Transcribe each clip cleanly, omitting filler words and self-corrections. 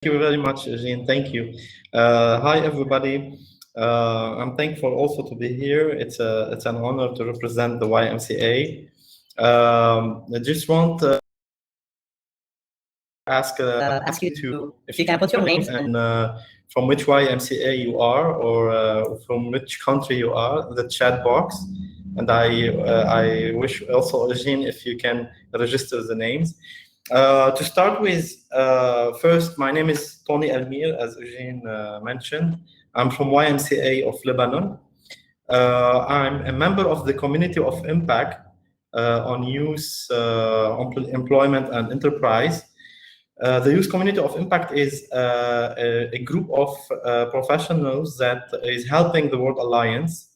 Thank you very much, Jean. Thank you. Hi, everybody. I'm thankful also to be here. It's an honor to represent the YMCA. I just want to ask you to, if you can put your names and from which YMCA you are, or from which country you are, in the chat box. And I wish also, Jean, if you can register the names. To start with, first, my name is Tony Almir, as Eugene mentioned. I'm from YMCA of Lebanon. I'm a member of the Community of Impact on Youth Employment and Enterprise. The Youth Community of Impact is a group of professionals that is helping the World Alliance.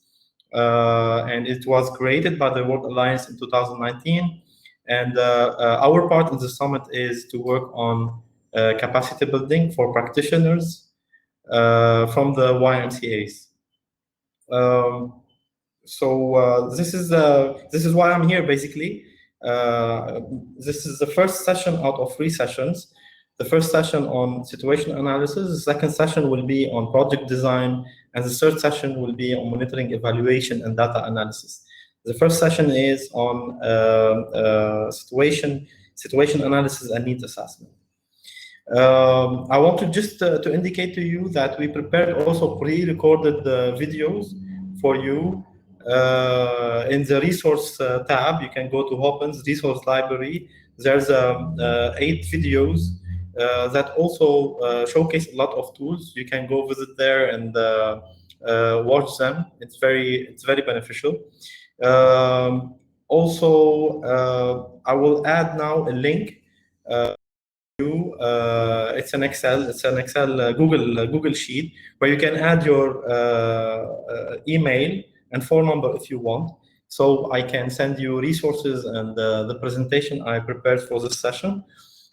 And it was created by the World Alliance in 2019. And our part in the summit is to work on capacity building for practitioners from the YMCAs. This is why I'm here, basically. This is the first session out of 3 sessions. The first session on situation analysis, the second session will be on project design, and the third session will be on monitoring, evaluation, and data analysis. The first session is on situation analysis and needs assessment. I want to just to indicate to you that we prepared also pre-recorded videos for you in the resource tab. You can go to Hopin's resource library. There's 8 videos that also showcase a lot of tools. You can go visit there and watch them. It's very beneficial. Also, I will add now a link. It's an Excel Google sheet where you can add your email and phone number if you want. So I can send you resources and the presentation I prepared for this session.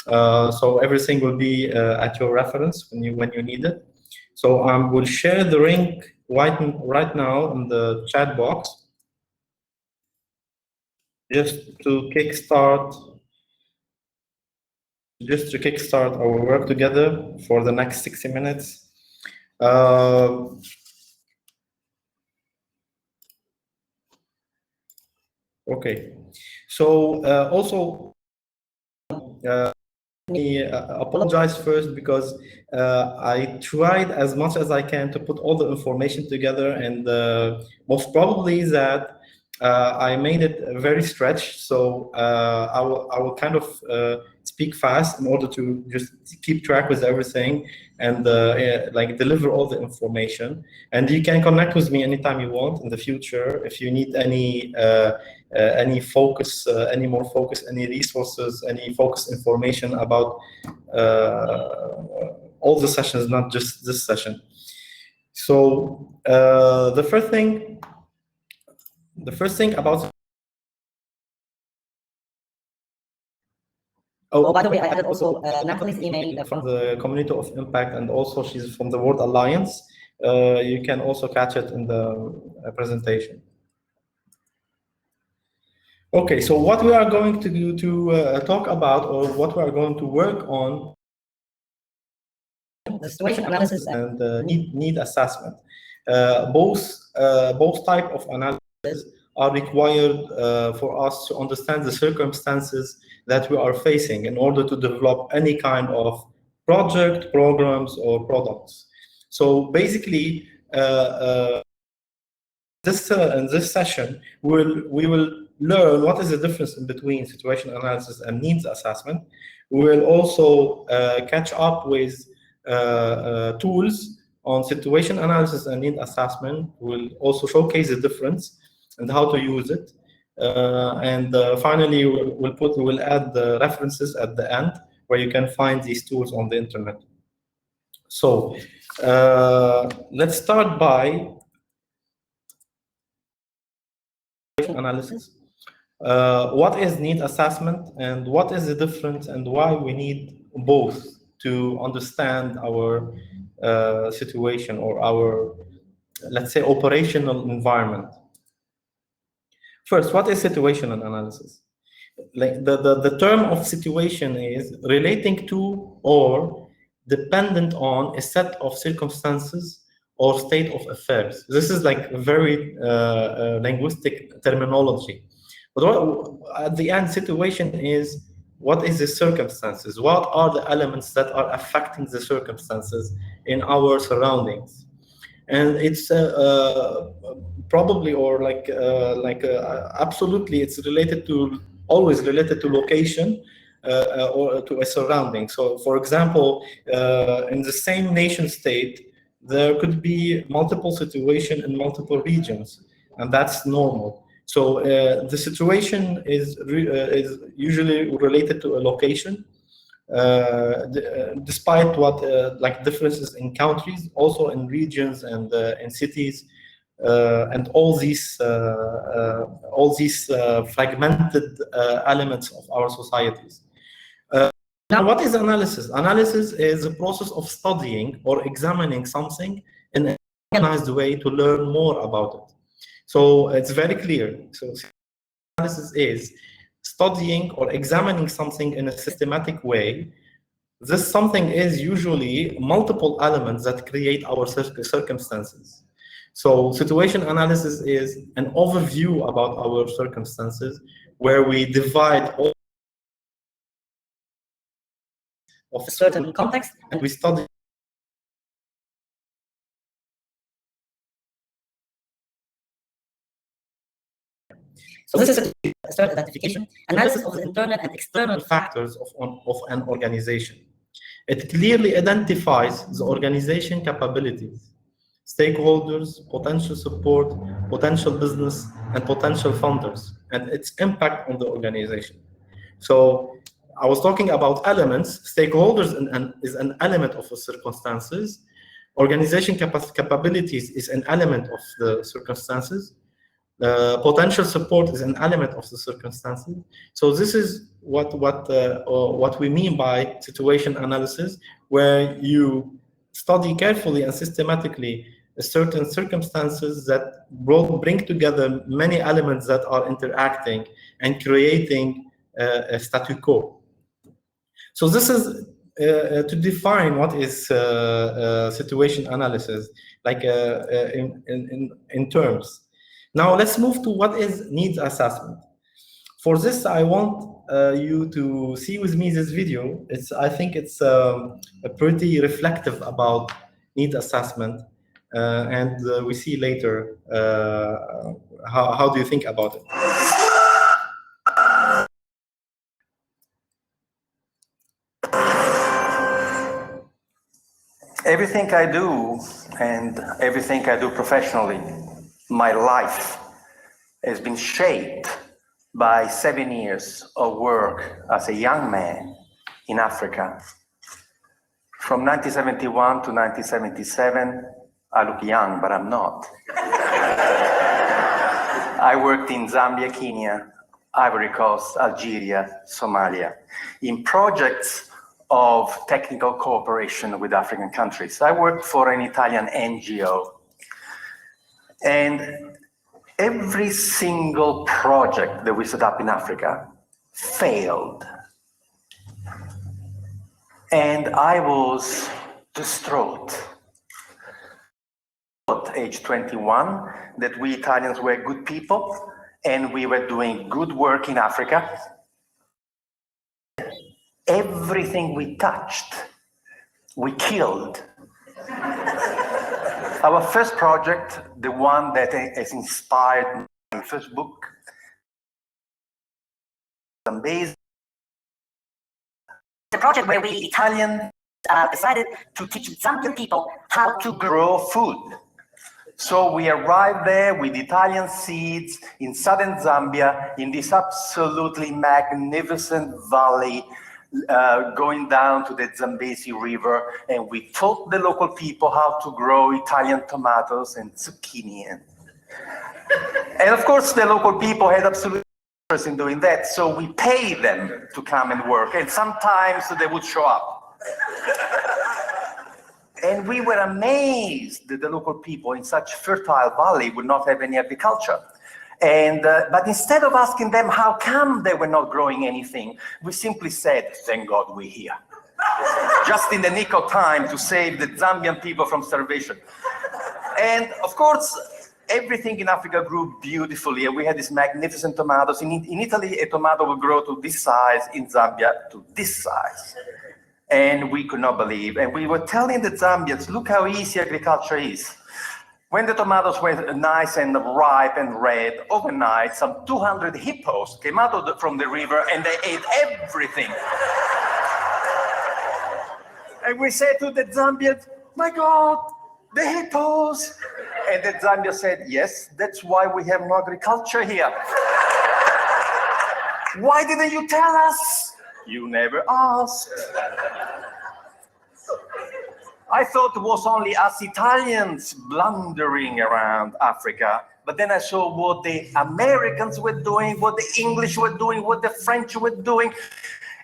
So everything will be at your reference when you need it. So I will share the link right now in the chat box. Just to kickstart our work together for the next 60 minutes. Okay, so also let me apologize first because I tried as much as I can to put all the information together, and most probably that I made it very stretched, so I will kind of speak fast in order to just keep track with everything and like deliver all the information. And you can connect with me anytime you want in the future if you need any focus, any more focus, any resources, any focus information about all the sessions, not just this session. So the first thing about by the way, I added also Natalie's email from the Community of Impact, and also she's from the World Alliance. You can also catch it in the presentation. Okay, so what we are going to do to talk about, or what we are going to work on, the situation analysis and need assessment. Both type of analysis are required for us to understand the circumstances that we are facing in order to develop any kind of project, programs, or products. So basically, in this session, we will learn what is the difference in between situation analysis and needs assessment. We will also catch up with tools on situation analysis and need assessment. We'll also showcase the difference and how to use it. And finally, we'll add the references at the end where you can find these tools on the internet. So let's start by analysis. What is need assessment, and what is the difference, and why we need both to understand our situation or our, let's say, operational environment. First, what is situational analysis? Like the term of situation is relating to or dependent on a set of circumstances or state of affairs. This is like a very linguistic terminology. But at the end, situation is what is the circumstances? What are the elements that are affecting the circumstances in our surroundings? And it's probably or absolutely, it's always related to location or to a surrounding. So, for example, in the same nation state, there could be multiple situations in multiple regions, and that's normal. So the situation is usually related to a location, despite what like differences in countries, also in regions and in cities, and all these fragmented elements of our societies. Now, what is analysis? Analysis is a process of studying or examining something in an organized way to learn more about it. So it's very clear. So analysis is studying or examining something in a systematic way. This something is usually multiple elements that create our circumstances. So situation analysis is an overview about our circumstances where we divide all of a certain context and we study. So this is a third identification, analysis of the internal and external factors of an organization. It clearly identifies the organization capabilities, stakeholders, potential support, potential business, and potential funders, and its impact on the organization. So I was talking about elements. Stakeholders is an element of the circumstances. Organization capabilities is an element of the circumstances. Potential support is an element of the circumstances. So this is what we mean by situation analysis, where you study carefully and systematically certain circumstances that bring together many elements that are interacting and creating a statu quo. So this is to define what is situation analysis, like in terms. Now let's move to what is needs assessment. For this, I want you to see with me this video. I think it's pretty reflective about need assessment, and we see later how do you think about it. Everything I do and everything I do professionally, my life has been shaped by 7 years of work as a young man in Africa. From 1971 to 1977, I look young, but I'm not. I worked in Zambia, Kenya, Ivory Coast, Algeria, Somalia, in projects of technical cooperation with African countries. I worked for an Italian NGO. And every single project that we set up in Africa failed. And I was distraught. At age 21, that we Italians were good people and we were doing good work in Africa. Everything we touched, we killed. Our first project, the one that has inspired my first book, the project where we Italians decided to teach Zambian people how to grow food. So we arrived there with Italian seeds in southern Zambia, in this absolutely magnificent valley, going down to the Zambezi River, and we taught the local people how to grow Italian tomatoes and zucchini. And of course, the local people had absolutely no interest in doing that, so we paid them to come and work, and sometimes they would show up. And we were amazed that the local people in such fertile valley would not have any agriculture. And but instead of asking them how come they were not growing anything, we simply said, thank God we're here. just in the nick of time to save the Zambian people from starvation. And of course, everything in Africa grew beautifully, and we had these magnificent tomatoes. In Italy, a tomato would grow to this size, in Zambia to this size. And we could not believe. And we were telling the Zambians, look how easy agriculture is. When the tomatoes were nice and ripe and red, overnight, some 200 hippos came out from the river and they ate everything. And we said to the Zambians, my God, the hippos. And the Zambia said, yes, that's why we have no agriculture here. Why didn't you tell us? You never asked. I thought it was only us Italians blundering around Africa, but then I saw what the Americans were doing, what the English were doing, what the French were doing.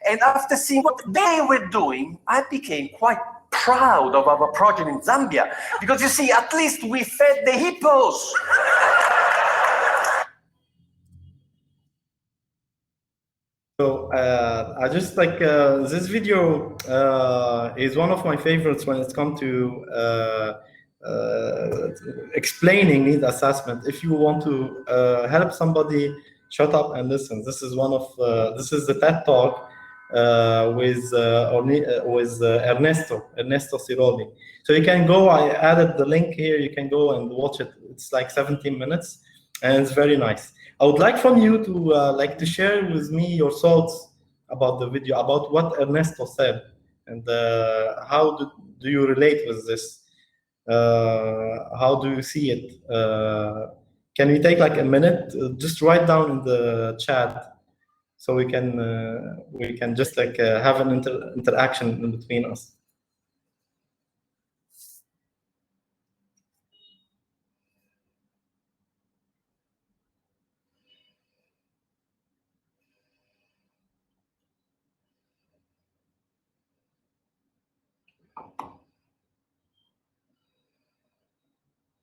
And after seeing what they were doing, I became quite proud of our project in Zambia, because you see, at least we fed the hippos. So I just like this video is one of my favorites when it's come to explaining need assessment. If you want to help somebody, shut up and listen. This is one of this is the TED Talk with Ernesto Ciroli. So you can go. I added the link here. You can go and watch it. It's like 17 minutes, and it's very nice. I would like from you to to share with me your thoughts about the video, about what Ernesto said, and how do you relate with this? How do you see it? Can we take like a minute? Just write down in the chat so we can just like have an interaction in between us.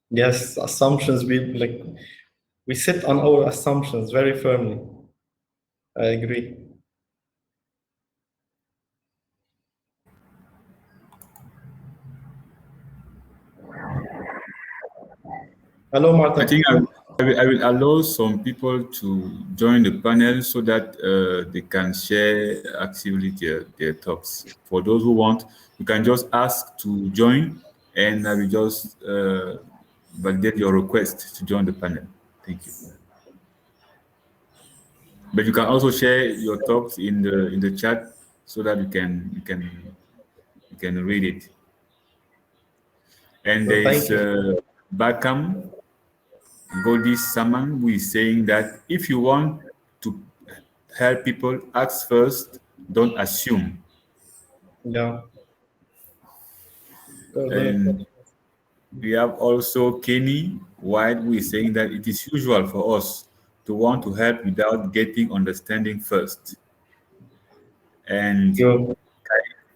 Yes, assumptions. We sit on our assumptions very firmly. I agree. Hello, Martin. I think I will allow some people to join the panel so that they can share actively their talks. For those who want, you can just ask to join, and I will just validate your request to join the panel. Thank you. But you can also share your talks in the chat so that you can read it. And there is Bakam Goldie Saman, who is saying that if you want to help people, ask first, don't assume. Yeah. And we have also Kenny White, who is saying that it is usual for us to want to help without getting understanding first. And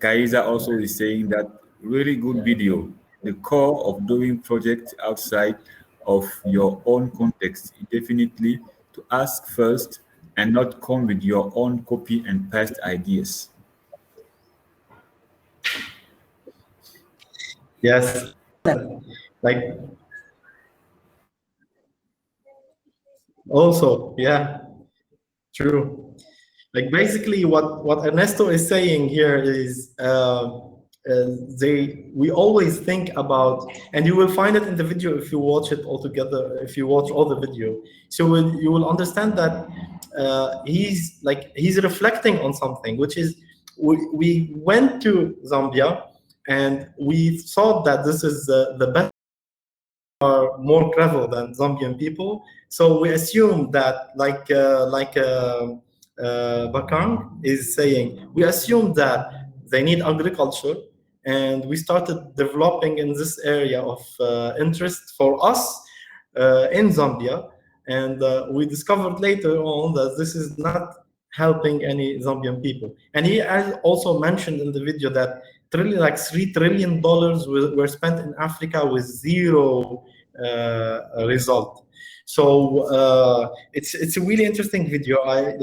Kaiza also is saying that really good video. The core of doing projects outside of your own context is definitely to ask first and not come with your own copy and paste ideas. Yes, like also, yeah, true. Like basically, what Ernesto is saying here is we always think about, and you will find it in the video if you watch it all together. If you watch all the video, so you will understand that he's reflecting on something, which is we went to Zambia and we thought that this is the best, are more clever than Zambian people. So we assume that Bakang is saying, we assume that they need agriculture, and we started developing in this area of interest for us in Zambia, and we discovered later on that this is not helping any Zambian people. And he also mentioned in the video that $3 trillion were spent in Africa with zero result. So it's a really interesting video. I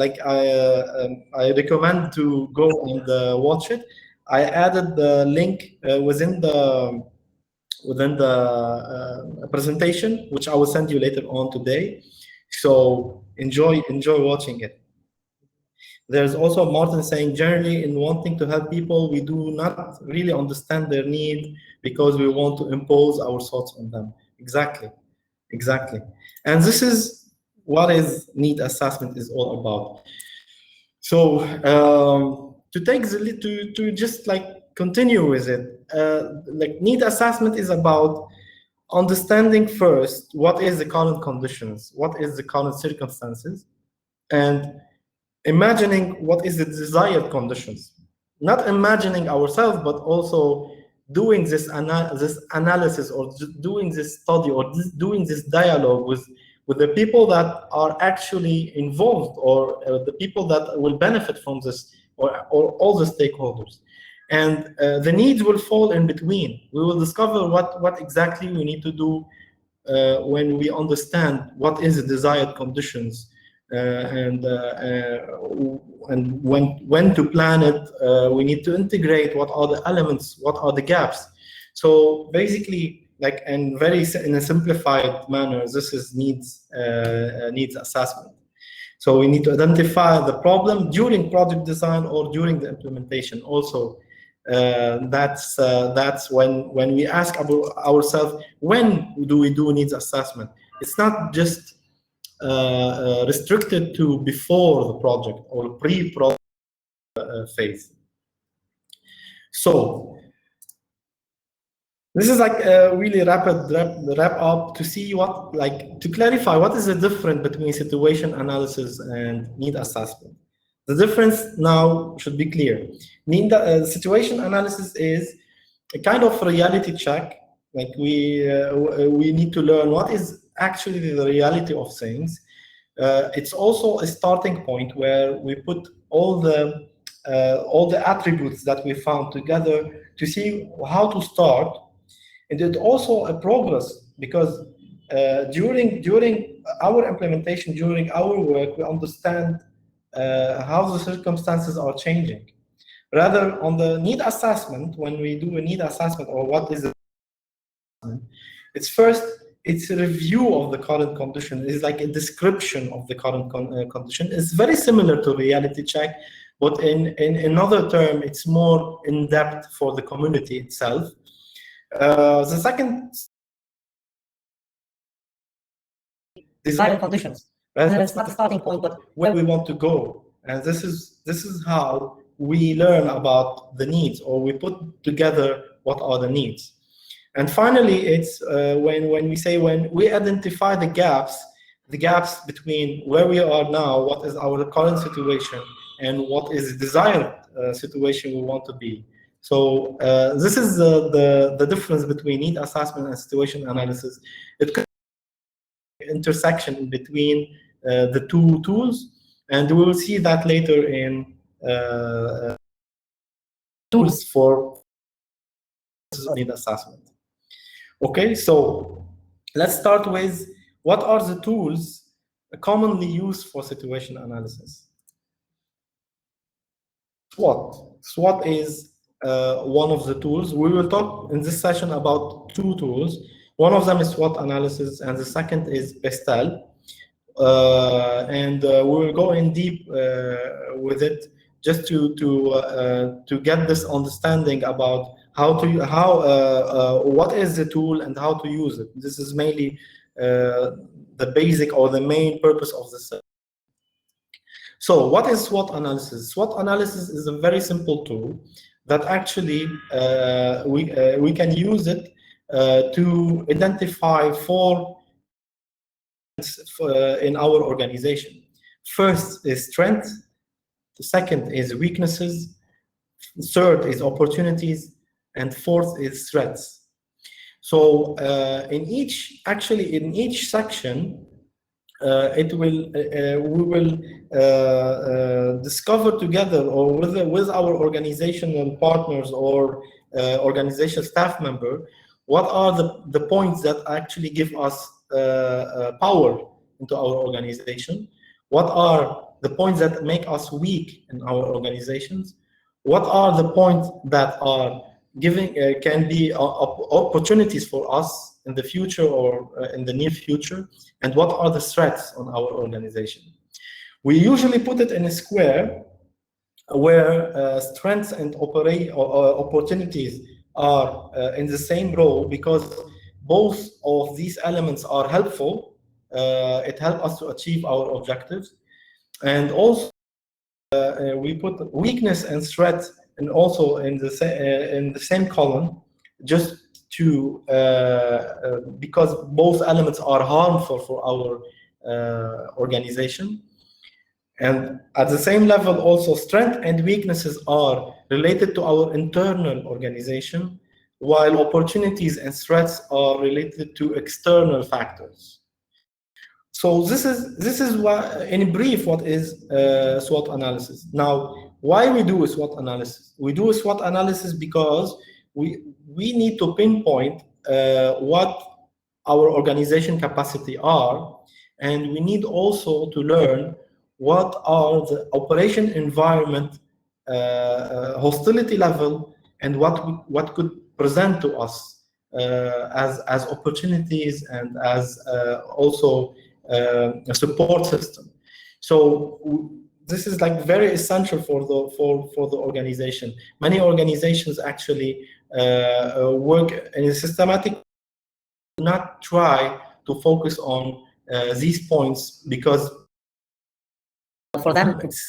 recommend to go and watch it. I added the link within the presentation, which I will send you later on today. So enjoy watching it. There's also Martin saying, generally in wanting to help people, we do not really understand their need because we want to impose our thoughts on them. Exactly. And this is what is need assessment is all about. So to take to just like continue with it, like need assessment is about understanding first what is the current conditions, what is the current circumstances, and imagining what is the desired conditions. Not imagining ourselves, but also doing this analysis or doing this study or doing this dialogue with the people that are actually involved or the people that will benefit from this or all the stakeholders. And the needs will fall in between. We will discover what exactly we need to do when we understand what is the desired conditions and when to plan it. We need to integrate what are the elements, what are the gaps. So basically, like in a simplified manner, this is needs assessment. So we need to identify the problem during project design or during the implementation. Also, that's when we ask ourselves, when do we do needs assessment? It's not just restricted to before the project or pre-project phase. So this is like a really rapid wrap up to see to clarify what is the difference between situation analysis and need assessment. The difference now should be clear. Situation analysis is a kind of reality check. Like we need to learn what is actually the reality of things. It's also a starting point where we put all the attributes that we found together to see how to start. And it's also a progress because during our implementation, during our work, we understand how the circumstances are changing. Rather, on the need assessment, when we do a need assessment or what is the it's a review of the current condition. It's like a description of the current condition. It's very similar to reality check, but in another term, it's more in depth for the community itself. The second, desired conditions. It's not the starting point, but where we want to go. And this is how we learn about the needs, or we put together what are the needs. And finally, it's when we identify the gaps between where we are now, what is our current situation, and what is the desired situation we want to be. So this is the difference between need assessment and situation analysis. It could be an intersection between the two tools, and we will see that later in tools for need assessment. Okay, so let's start with what are the tools commonly used for situation analysis. SWOT is one of the tools. We will talk in this session about two tools. One of them is SWOT analysis, and the second is Pastel. And we will go in deep with it just to get this understanding about what is the tool and how to use it. This is mainly the basic or the main purpose of this. So what is SWOT analysis? SWOT analysis is a very simple tool that actually we can use it to identify four in our organization. First is strength, the second is weaknesses, third is opportunities, and fourth is threats. So in each section, we will discover together or with our organizational partners or organization staff member, what are the points that actually give us power into our organization, what are the points that make us weak in our organizations, what are the points that are giving can be opportunities for us in the future or in the near future, and what are the threats on our organization. We usually put it in a square where strengths and opportunities are in the same row, because both of these elements are helpful. It helps us to achieve our objectives. And also we put weakness and threat and also in the same column, just to because both elements are harmful for our organization. And at the same level, also strength and weaknesses are related to our internal organization, while opportunities and threats are related to external factors. So this is what, in brief, what is SWOT analysis. Now, why we do a SWOT analysis? We do a SWOT analysis because we need to pinpoint what our organization capacity are, and we need also to learn what are the operation environment hostility level, and what could present to us as opportunities and as also a support system. So this is like very essential for the organization. Many organizations actually work in a systematic, not try to focus on these points, because for them it's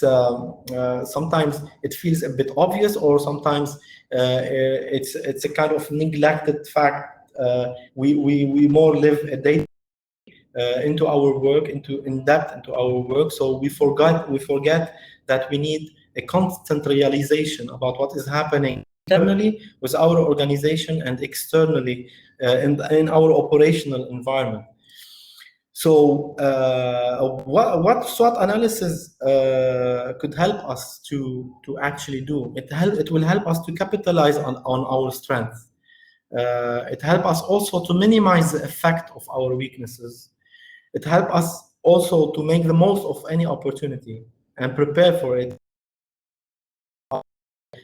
sometimes it feels a bit obvious, or sometimes it's a kind of neglected fact. We more live a day into our work, in depth into our work, so we forget that we need a constant realization about what is happening internally with our organization and externally in our operational environment. So what SWOT analysis could help us to actually do? It will help us to capitalize on our strengths. It helps us also to minimize the effect of our weaknesses. It helps us also to make the most of any opportunity and prepare for it.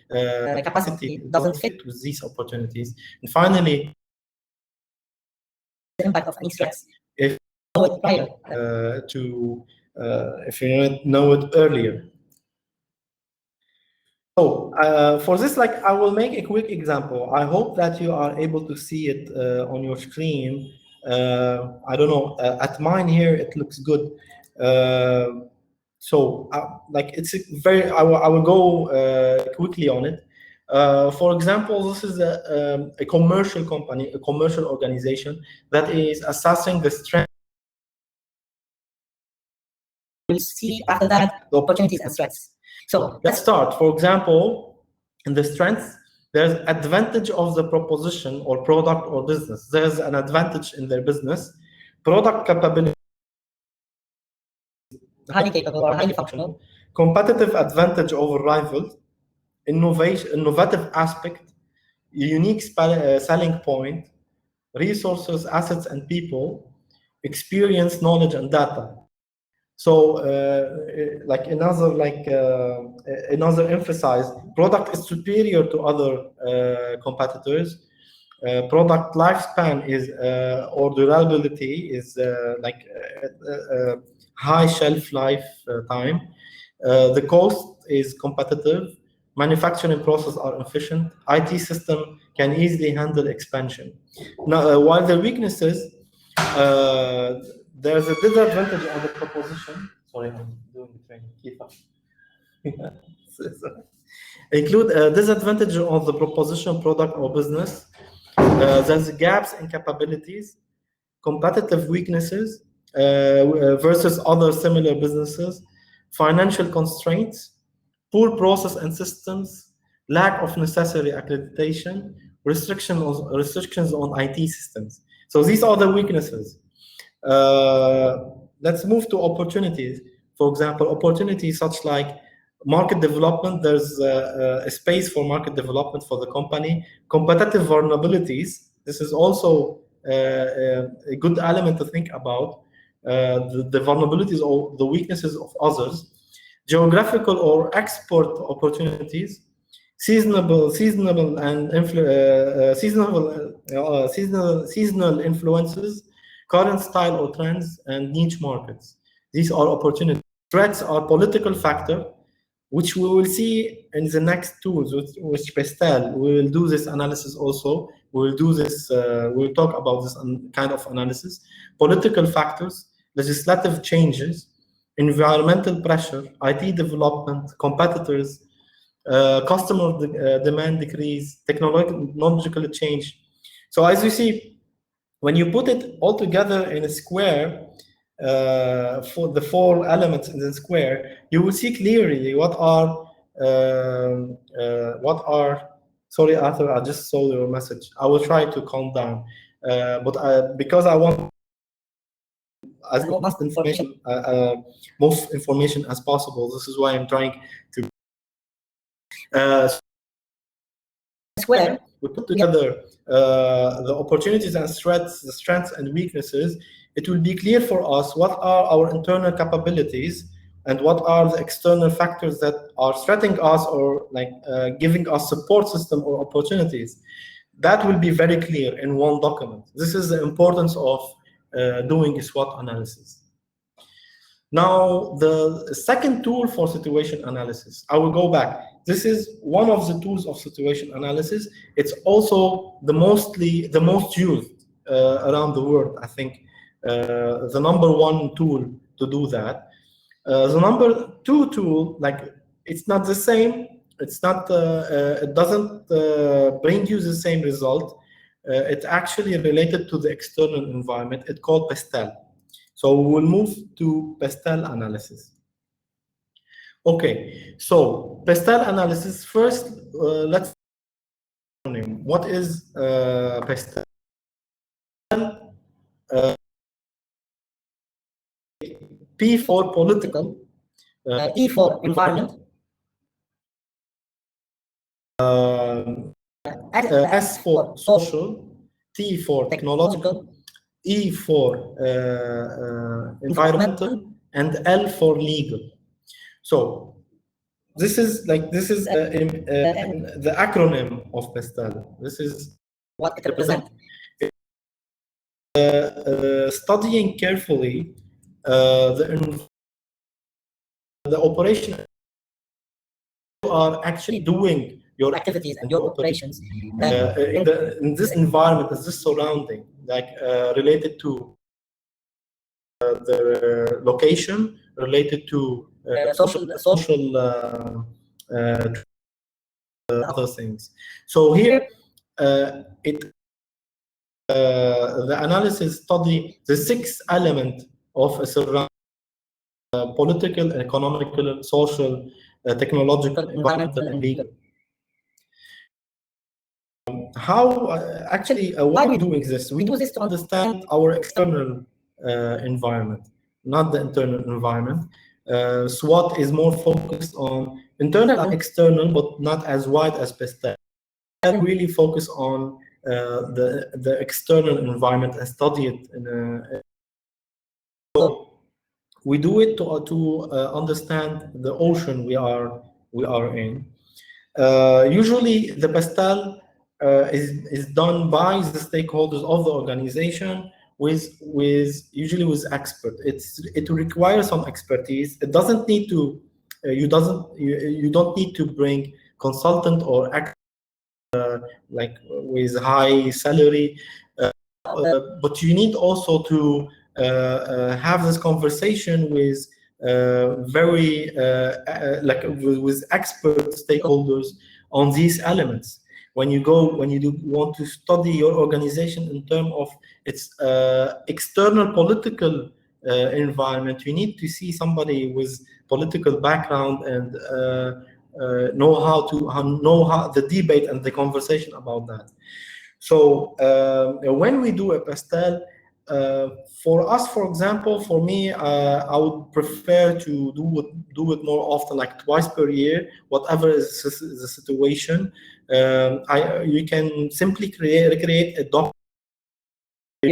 The capacity doesn't fit with these opportunities. And finally, the impact of any stress. If you know it prior if you know it earlier. So for this, like, I will make a quick example. I hope that you are able to see it on your screen. I don't know, at mine here it looks good. So like, it's very, I will go quickly on it. For example, this is a commercial company, a commercial organization that is assessing the strength. We'll see after that the opportunities and threats. So let's start. For example, in the strengths, there's advantage of the proposition or product or business. There's an advantage in their business. Product capability, highly capable or highly functional. Competitive advantage over rivals. Innovative aspect. Unique selling point. Resources, assets, and people. Experience, knowledge, and data. So, like another emphasize, product is superior to other competitors. Product lifespan is or durability is like high shelf life time. The cost is competitive. Manufacturing processes are efficient. IT system can easily handle expansion. Now, while the weaknesses, there's a disadvantage of the proposition. Sorry, I'm doing the training. Keep up. Include a disadvantage of the proposition, product, or business. There's gaps in capabilities, competitive weaknesses versus other similar businesses, financial constraints, poor process and systems, lack of necessary accreditation, restrictions on IT systems. So these are the weaknesses. Let's move to opportunities. For example, opportunities such like market development. There's a space for market development for the company. Competitive vulnerabilities. This is also a good element to think about. The vulnerabilities or the weaknesses of others. Geographical or export opportunities. seasonal influences, current style or trends, and niche markets. These are opportunities. Threats are political factor, which we will see in the next tools, which Pastel. We will do this analysis also. We will do this. We will talk about this kind of analysis. Political factors, legislative changes, environmental pressure, IT development, competitors, customer demand decrease, technological change. So as you see, when you put it all together in a square, for the 4 elements in the square, you will see clearly what are. Sorry, Arthur, I just saw your message. I will try to calm down, but because I want as much information, most information as possible. This is why I'm trying to. Square, we put together the opportunities and threats, the strengths and weaknesses. It will be clear for us what are our internal capabilities and what are the external factors that are threatening us or giving us support system or opportunities. That will be very clear in one document. This is the importance of doing a SWOT analysis. Now, the second tool for situation analysis, I will go back. This is one of the tools of situation analysis. It's also the most used around the world. I think the #1 tool to do that. The #2 tool, it's not the same. It's not. It doesn't bring you the same result. It's actually related to the external environment. It's called Pastel. So we'll move to Pastel analysis. Okay, so Pastel analysis. First, let's name. What is Pastel? P for political, E for environment, S for social, T for technological, E for environmental, and L for legal. So this is the acronym of Pastel. This is what it represents. Studying carefully the operation. You are actually doing your activities and your operations in this environment, in this surrounding, related to the location, related to social other things. So here, the analysis study the 6 elements of a surrounding: political, economical, social, technological, environmental, and legal. Why are we doing this? We do this to understand our external environment, not the internal environment. SWOT is more focused on internal and external, but not as wide as Pastel. And really focus on the external environment and study it. So we do it to understand the ocean we are in. Usually, the Pastel is done by the stakeholders of the organization usually with experts. It requires some expertise. It doesn't need to. You don't need to bring consultant or expert with high salary, but you need also to have this conversation with with expert stakeholders on these elements. When you want to study your organization in terms of its external political environment, you need to see somebody with political background and know how the debate and the conversation about that. So when we do a Pastel, for us, for example, for me, I would prefer to do it more often, like twice per year, whatever is the situation. You can simply recreate a document.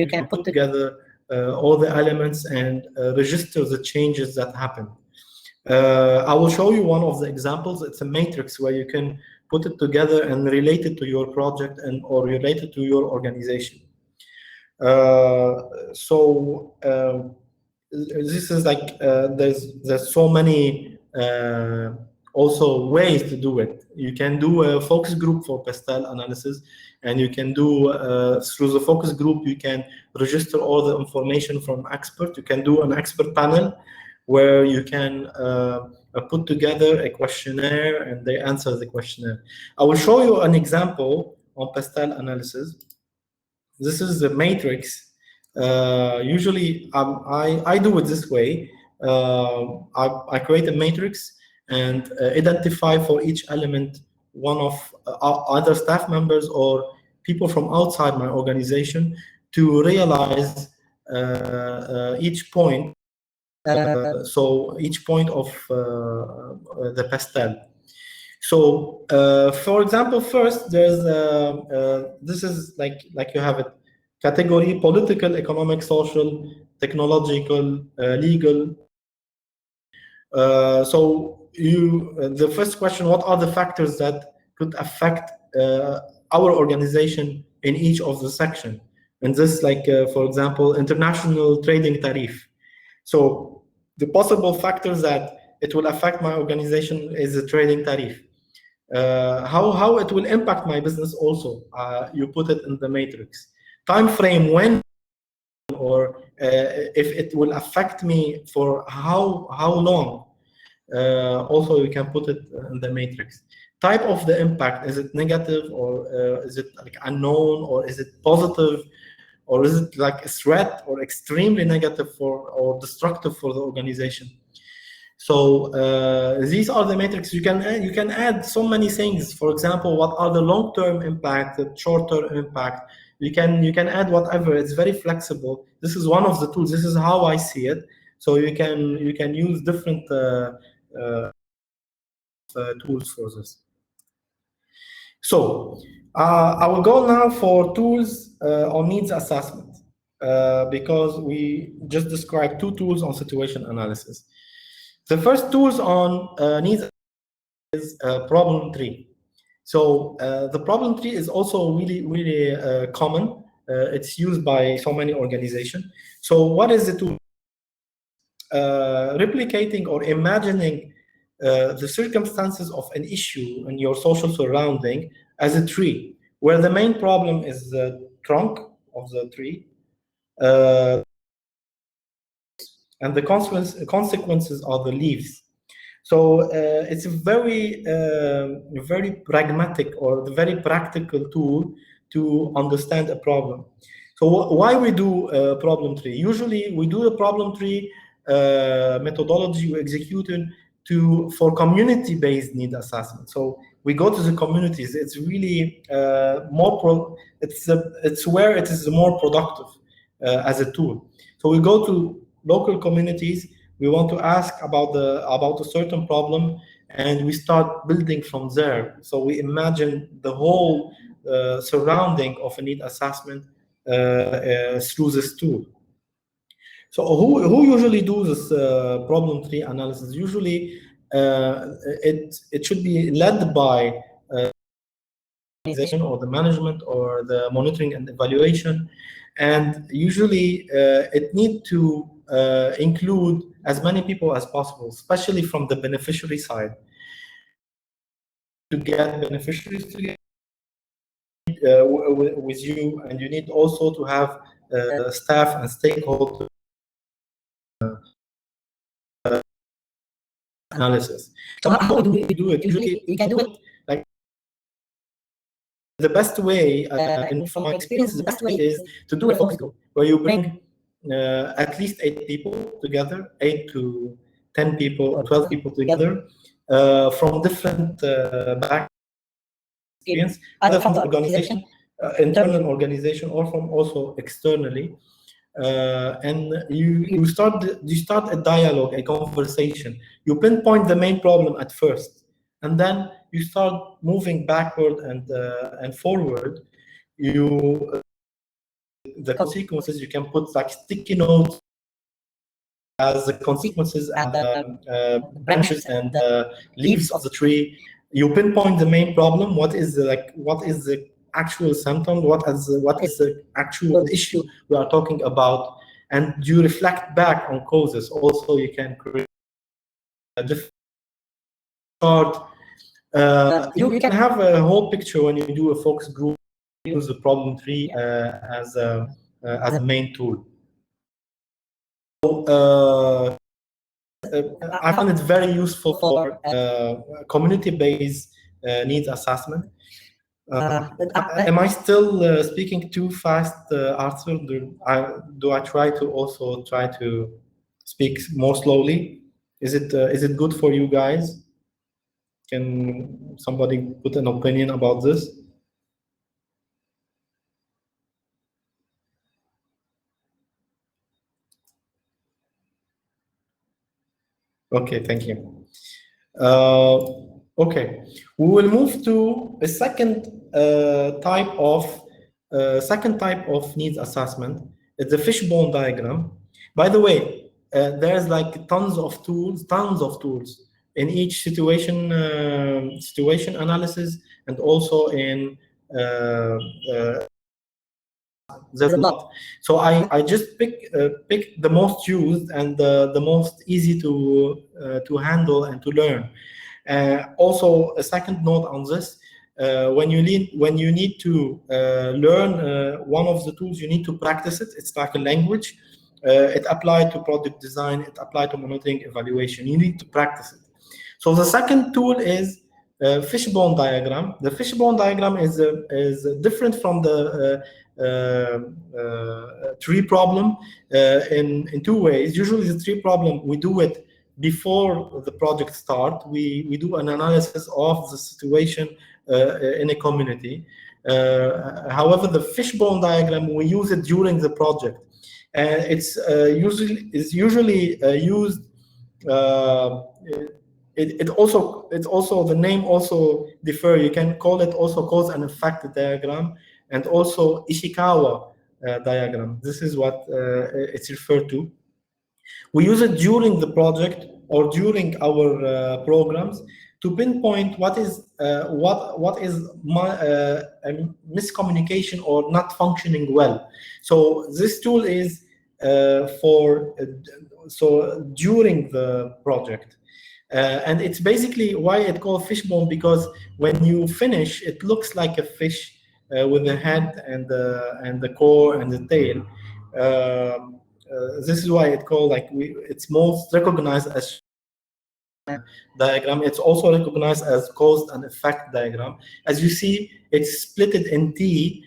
You can put together all the elements and register the changes that happen. I will show you one of the examples. It's a matrix where you can put it together and relate it to your project and or relate it to your organization. This is like there's so many also ways to do it. You can do a focus group for Pastel analysis, and you can do through the focus group you can register all the information from expert. You can do an expert panel where you can put together a questionnaire and they answer the questionnaire. I will show you an example on Pastel analysis. This is the matrix. Usually I do it this way. I create a matrix and identify for each element one of other staff members or people from outside my organization to realize each point. So each point of the Pastel. So, for example, first there's this is like you have it: category, political, economic, social, technological, legal. So the first question: what are the factors that could affect our organization in each of the section? And this, like for example, international trading tariff. So the possible factors that it will affect my organization is the trading tariff. How it will impact my business also, you put it in the matrix. Time frame, when or if it will affect me for how long, also you can put it in the matrix. Type of the impact, is it negative or is it like unknown, or is it positive, or is it like a threat or extremely negative or destructive for the organization? So these are the metrics. You can add so many things. For example, what are the long-term impact, the short-term impact? You can add whatever. It's very flexible. This is one of the tools. This is how I see it. So you can use different tools for this. So I will go now for tools on needs assessment because we just described two tools on situation analysis. The first tools on needs is problem tree. So the problem tree is also really common. It's used by so many organizations. So what is the tool? Replicating or imagining the circumstances of an issue in your social surrounding as a tree, where the main problem is the trunk of the tree, and the consequences are the leaves. So it's a very pragmatic or very practical tool to understand a problem. So why we do a problem tree? Usually we do a problem tree methodology we executed for community-based need assessment. So we go to the communities. It's really it's where it is more productive as a tool. So we go to local communities. We want to ask about a certain problem, and we start building from there. So we imagine the whole surrounding of a need assessment through this tool. So who usually do this problem tree analysis? Usually it should be led by organization or the management or the monitoring and evaluation, and usually it needs to include as many people as possible, especially from the beneficiary side. To get beneficiaries together with you, and you need also to have staff and stakeholders analysis. So how do we do it? Usually you can do it like the best way, and from my experience, the best way is to do a focus group where you bring at least 8 people together, 8 to 10 people or 12 people together from different background experience, either from the organization, internal organization, or from also externally. And you start a dialogue, a conversation. You pinpoint the main problem at first, and then you start moving backward and forward. The consequences, you can put like sticky notes as the consequences and branches and leaves of the tree. you pinpoint the main problem. What is the actual symptom? What is the actual issue we are talking about? And you reflect back on causes. Also, you can create a different chart. You can have a whole picture when you do a focus group. Use the problem tree as a main tool. So I find it very useful for community-based needs assessment. Am I still speaking too fast, Arthur? Do I try to speak more slowly? Is it good for you guys? Can somebody put an opinion about this? Okay, thank you. Okay, we will move to a second type of needs assessment. It's the fishbone diagram. By the way, there's like tons of tools in each situation analysis, and also in there's a lot. So I just picked the most used and the most easy to handle and to learn. Also, a second note on this: when you need to learn one of the tools, you need to practice it. It's like a language. It applied to product design. It applied to monitoring evaluation. You need to practice it. So the second tool is fishbone diagram. The fishbone diagram is different from the tree problem in two ways. Usually the tree problem, we do it before the project start. We do an analysis of the situation in a community. However, the fishbone diagram, we use it during the project. It's usually used. It's also the name also differ. You can call it also cause and effect diagram, and also Ishikawa diagram. This is what it's referred to. We use it during the project or during our programs to pinpoint what is miscommunication or not functioning well. So this tool is during the project. And it's basically why it's called fishbone, because when you finish, it looks like a fish with the head and the core and the tail. This is why it's called it's most recognized as diagram. It's also recognized as cause and effect diagram. As you see, it's split in T,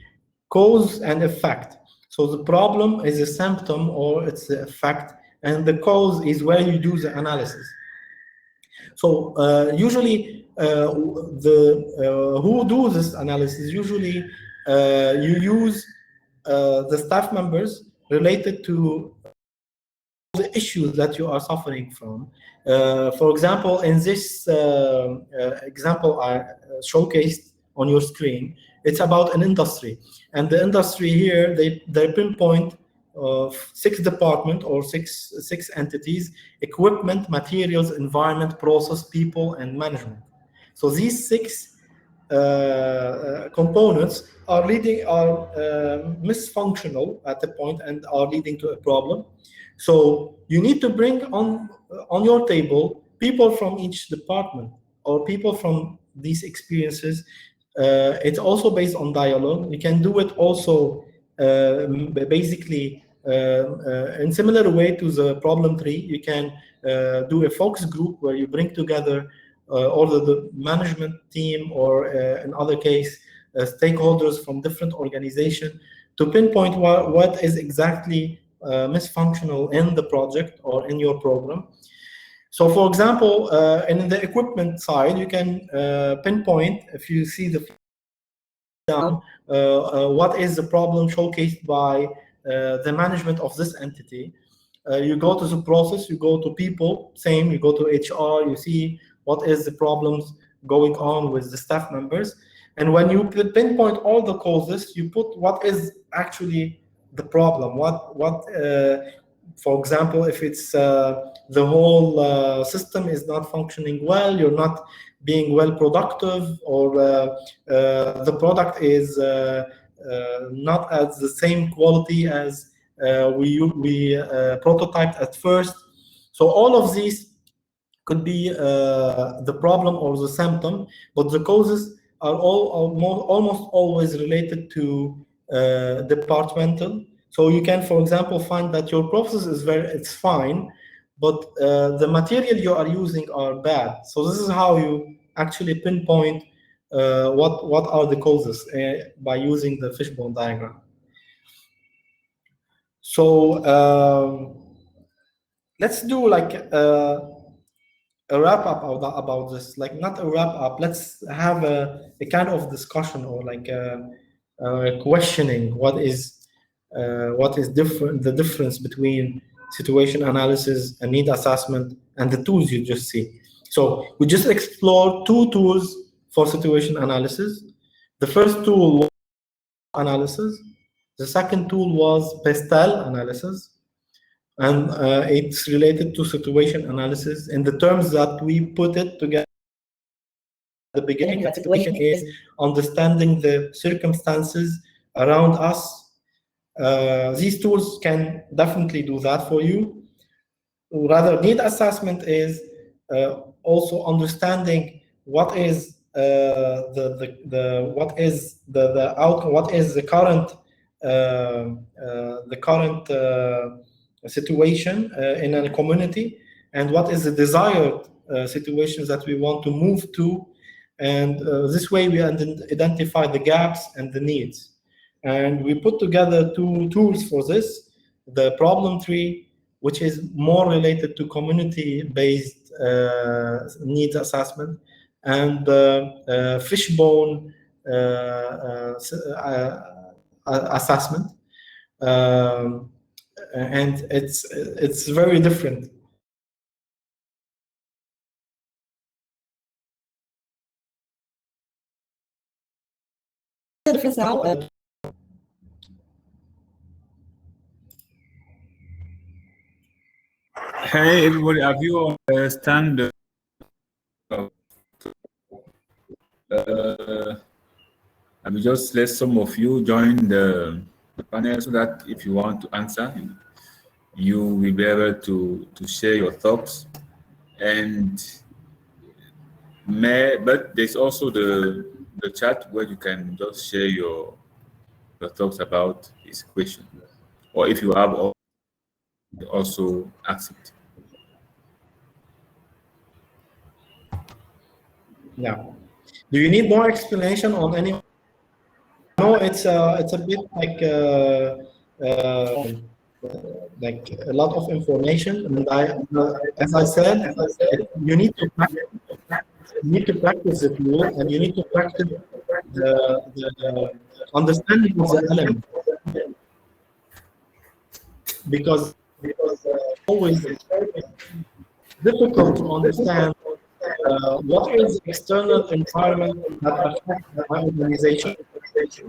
cause and effect. So the problem is a symptom or it's the effect, and the cause is where you do the analysis. So usually, who do this analysis? Usually, you use the staff members related to the issues that you are suffering from. For example, in this example I showcased on your screen, it's about an industry, and the industry here they pinpoint 6 departments or six entities: equipment, materials, environment, process, people, and management. So these 6 components are misfunctional at a point and are leading to a problem. So you need to bring on your table people from each department or people from these experiences. It's also based on dialogue. You can do it also basically in similar way to the problem tree. You can do a focus group where you bring together all the management team, or in other case, stakeholders from different organizations, to pinpoint what is exactly misfunctional in the project or in your program. So, for example, in the equipment side, you can pinpoint, if you see the down, what is the problem showcased by the management of this entity. You go to the process, you go to people, same, you go to HR, you see what is the problems going on with the staff members. And when you pinpoint all the causes, you put what is actually the problem. For example, if it's the whole system is not functioning well, you're not being well productive, or the product is not at the same quality as we prototyped at first. So all of these could be the problem or the symptom, but the causes are almost always related to departmental. So you can, for example, find that your process is it's fine, but the material you are using are bad. So this is how you actually pinpoint what are the causes by using the fishbone diagram. So let's do like a wrap up about this, like not a wrap up. Let's have a kind of discussion, or like questioning what is different, the difference between situation analysis and need assessment and the tools you just see. So we just explored two tools for situation analysis. The first tool was analysis. The second tool was Pastel analysis. And it's related to situation analysis in the terms that we put it together at the beginning. That situation is understanding the circumstances around us. These tools can definitely do that for you. Rather, need assessment is also understanding what is what is the outcome, what is the current situation in a community, and what is the desired situations that we want to move to, and this way we identify the gaps and the needs. And we put together two tools for this: the problem tree, which is more related to community-based needs assessment, and the fishbone assessment. And it's very different. The difference now. Hey everybody, have you understand? I will just let some of you join the panel so that if you want to answer, you will be able to share your thoughts. And but there's also the chat where you can just share your thoughts about this question, or if you have also ask it. Yeah. Do you need more explanation on any? No, it's a bit like a lot of information, and as I said, you need to practice the tool, and you need to practice the understanding of the element, because always difficult to understand what is the external environment that affects my organization. It's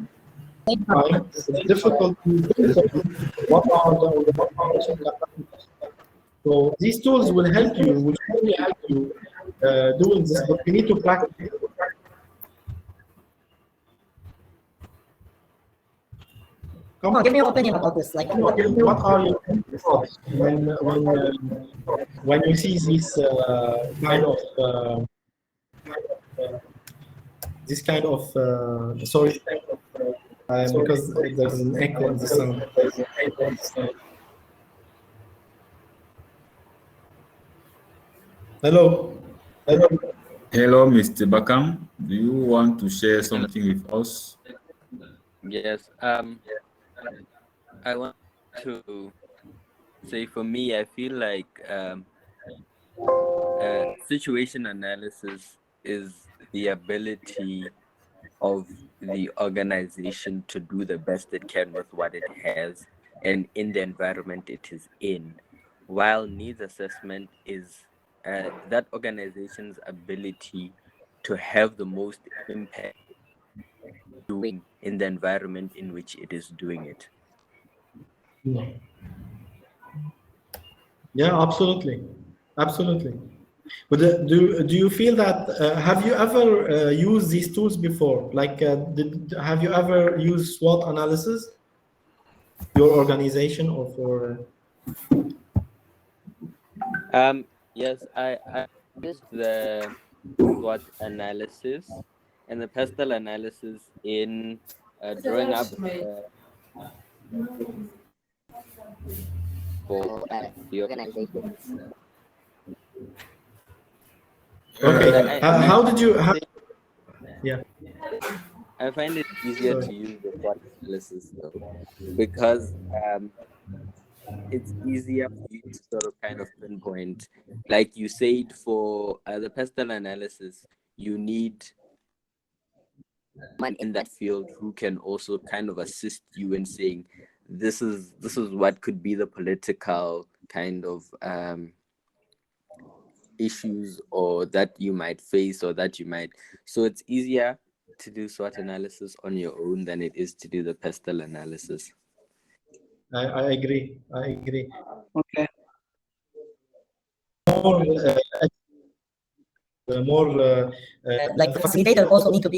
difficult to think of what are the organizations that affect. So these tools will help you, will surely help you doing this, but you need to practice. Come on, give me your opinion about this. Like, what are your thoughts when you see this kind of sorry, because there's an echo in the sound. Hello. Hello, Mr. Bakam. Do you want to share something with us? Yes. I want to say, for me, I feel like situation analysis is the ability of the organization to do the best it can with what it has and in the environment it is in, while needs assessment is that organization's ability to have the most impact doing in the environment in which it is doing it. Yeah, absolutely. But do you feel that have you ever used these tools before? Like, have you ever used SWOT analysis, your organization or for? Yes, I used the SWOT analysis and the Pastel analysis in drawing up for the organization. Okay. How did you? Yeah. I find it easier to use the SWOT analysis though, because it's easier for you to sort of kind of pinpoint, like you said, for the Pastel analysis, you need someone in that field who can also kind of assist you in saying, this is what could be the political kind of issues or that you might face or that you might. So it's easier to do SWOT analysis on your own than it is to do the Pastel analysis. I agree. I agree. Okay. More like the facilitator also need to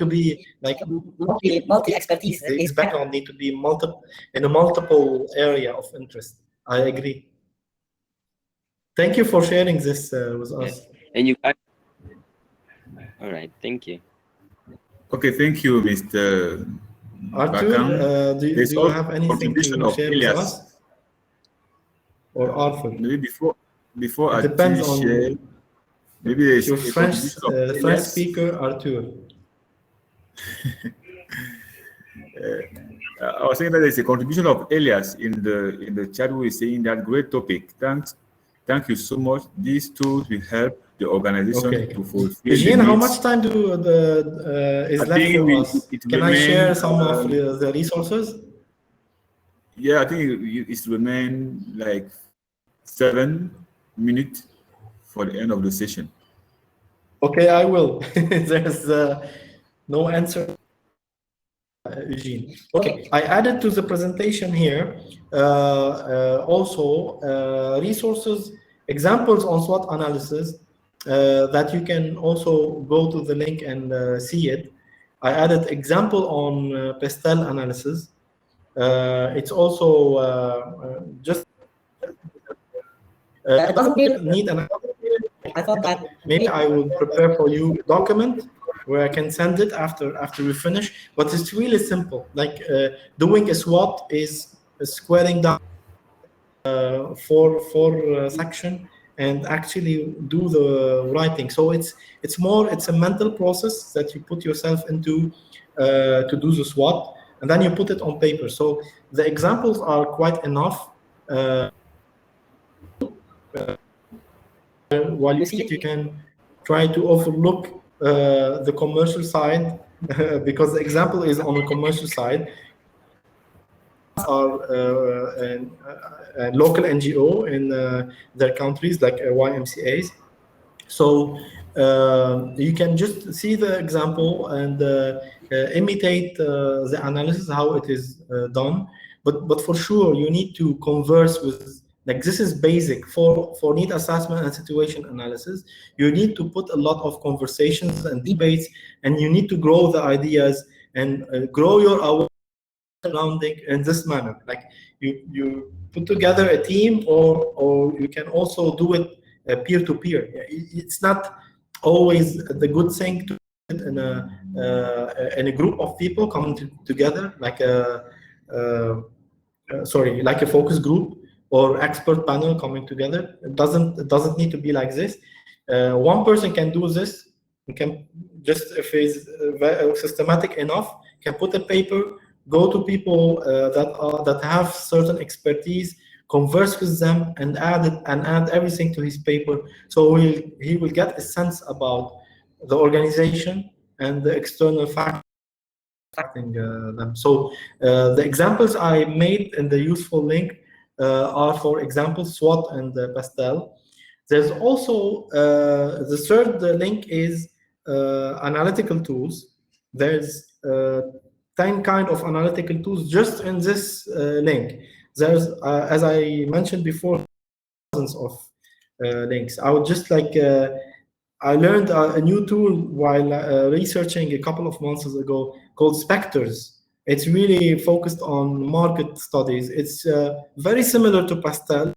be like multi expertise. His background need to be in a multiple area of interest. I agree. Thank you for sharing this with us. And you got. All right. Thank you. Okay, thank you, Mr. Arthur, do you have anything to share with Elias. us? Or Arthur? Maybe before it depends on share, maybe there's your French Elias. speaker, Arthur. I was saying that there's a contribution of Elias in the chat. Who is saying that great topic. Thank you so much. These tools will help the organization to fulfill. Eugene, how much time is left for us? Can I share some of the resources? Yeah, I think it's remain like 7 minutes for the end of the session. Okay, I will. There's no answer, Eugene. Okay, I added to the presentation here also resources, examples on SWOT analysis that you can also go to the link and see it. I added example on Pastel analysis. It's also just it doesn't need an. I thought that maybe I will prepare for you a document where I can send it after we finish. But it's really simple. Like doing a SWOT is squaring down four section and actually do the writing. So it's a mental process that you put yourself into to do the SWOT, and then you put it on paper. So the examples are quite enough. While you see it, you can try to overlook the commercial side because the example is on the commercial side. Are a local NGO in their countries, like YMCAs. So you can just see the example and imitate the analysis, how it is done. But for sure, you need to converse with, like, this is basic for need assessment and situation analysis. You need to put a lot of conversations and debates, and you need to grow the ideas and grow your awareness surrounding in this manner. Like you put together a team, or you can also do it peer-to-peer. It's not always the good thing to do it in a group of people coming together, like like a focus group or expert panel coming together. It doesn't need to be like this. One person can do this. You can just, if he's systematic enough, can put a paper, go to people that have certain expertise, converse with them, and add everything to his paper. So he will get a sense about the organization and the external factors affecting them. So the examples I made in the useful link are, for example, SWOT and Pastel. There's also the third link is analytical tools. There's 10 kind of analytical tools just in this link. There's, as I mentioned before, thousands of links. I would just like I learned a new tool while researching a couple of months ago called Spectres. It's really focused on market studies. It's very similar to Pastel,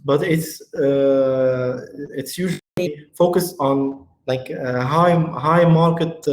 but it's usually focused on like high market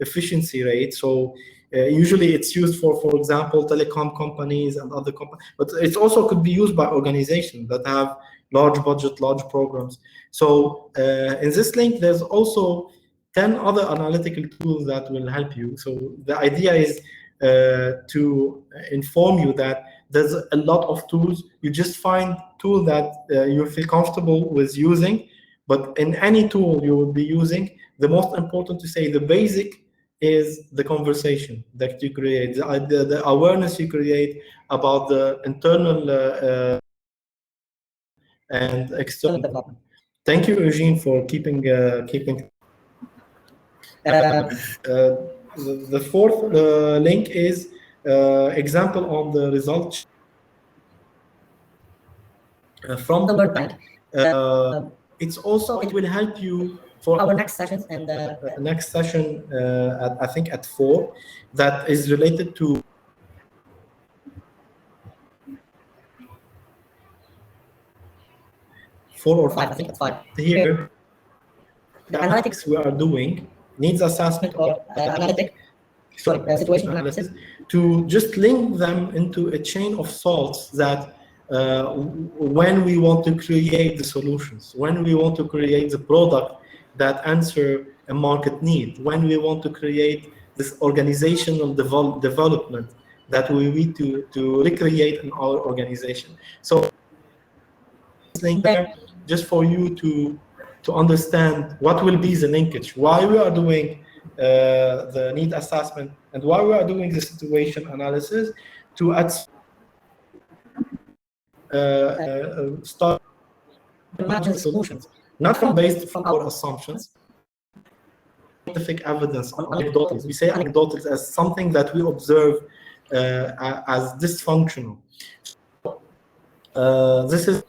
efficiency rate. So usually it's used for example, telecom companies and other companies, but it also could be used by organizations that have large budget, large programs. So in this link, there's also 10 other analytical tools that will help you. So the idea is to inform you that there's a lot of tools. You just find tool that you feel comfortable with using, but in any tool you will be using, the most important to say the basic is the conversation that you create, the awareness you create about the internal and external development. Thank you, Eugene, for keeping. The fourth link is example on the results from the World Bank. It will help you for our next session, and next session I think at 4, that is related to 4 or 5. I think it's 5. Here, the analytics we are doing, needs assessment or situation analysis, to just link them into a chain of thoughts that when we want to create the solutions, when we want to create the product that answer a market need, when we want to create this organizational development that we need to recreate in our organization. So link there just for you to understand what will be the linkage, why we are doing the need assessment and why we are doing the situation analysis, to start imagining solutions, not based from our assumptions, scientific evidence on anecdotals. We say anecdotals as something that we observe as dysfunctional. This is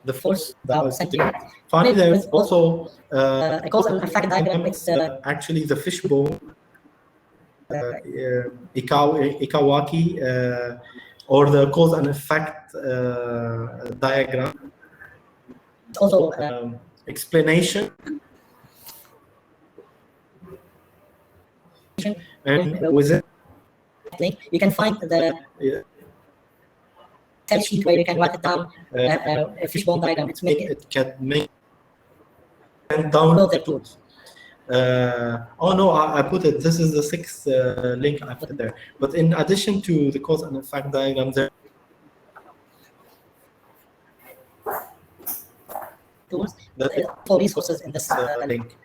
the force that I was thinking. Finally, there is also a cause and effect diagram. It's actually the fishbone Ikawaki or the cause and effect diagram. It's also explanation. And within you can find the sheet where you can write it down, a fishbone diagram. It can make and download the tools. Oh no, I put it. This is the 6th link I put it there. But in addition to the cause and effect diagram, there tools that for resources in this link.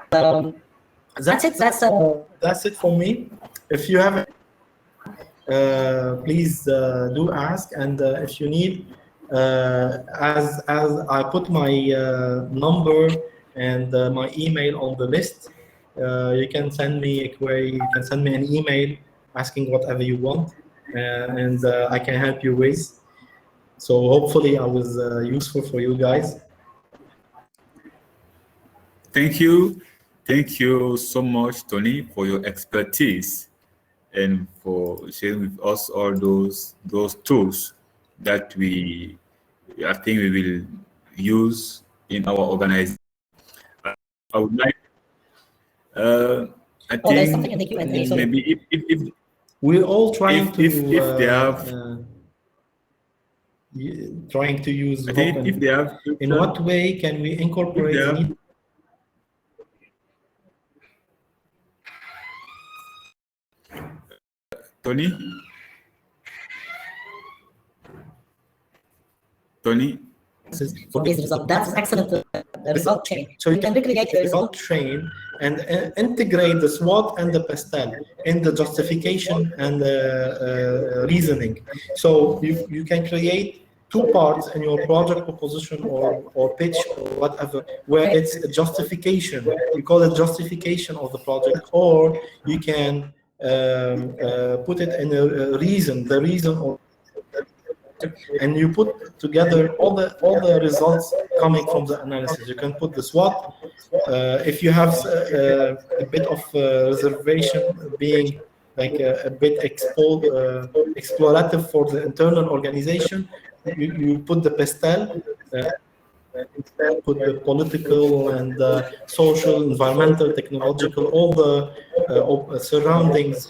That's it. That's it for me. If you have please do ask, and if you need, as I put my number and my email on the list, you can send me a query, you can send me an email asking whatever you want, and I can help you with. So hopefully I was useful for you guys. Thank you so much, Tony, for your expertise and for sharing with us all those tools that I think we will use in our organization. I would like, I think maybe if we're all trying if they have trying to use hope, if they have, in what way can we incorporate Tony? For this result, that's excellent result chain. So you can recreate the result chain and integrate the Swot and the Pastel in the justification and reasoning. So you can create 2 parts in your project proposition or pitch or whatever, where it's a justification. You call it justification of the project, or you can put it in a reason, the reason, or and you put together all the results coming from the analysis. You can put the SWOT. If you have a bit of reservation, being like a bit explorative for the internal organization, you put the Pastel. Put the political and social, environmental, technological, all the surroundings,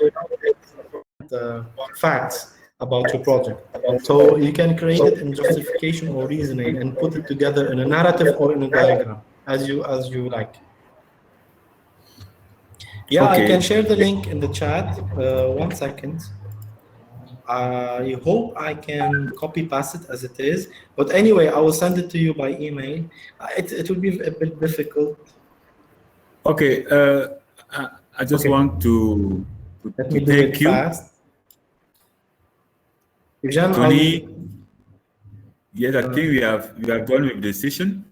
facts about your project. So you can create it in justification or reasoning and put it together in a narrative or in a diagram, as you like. Yeah, Okay. I can share the link in the chat. 1 second. I hope I can copy paste it as it is, but anyway, I will send it to you by email. It will be a bit difficult. Okay, I just want to Let me do it fast. Tony, yes, I think we are done with the session.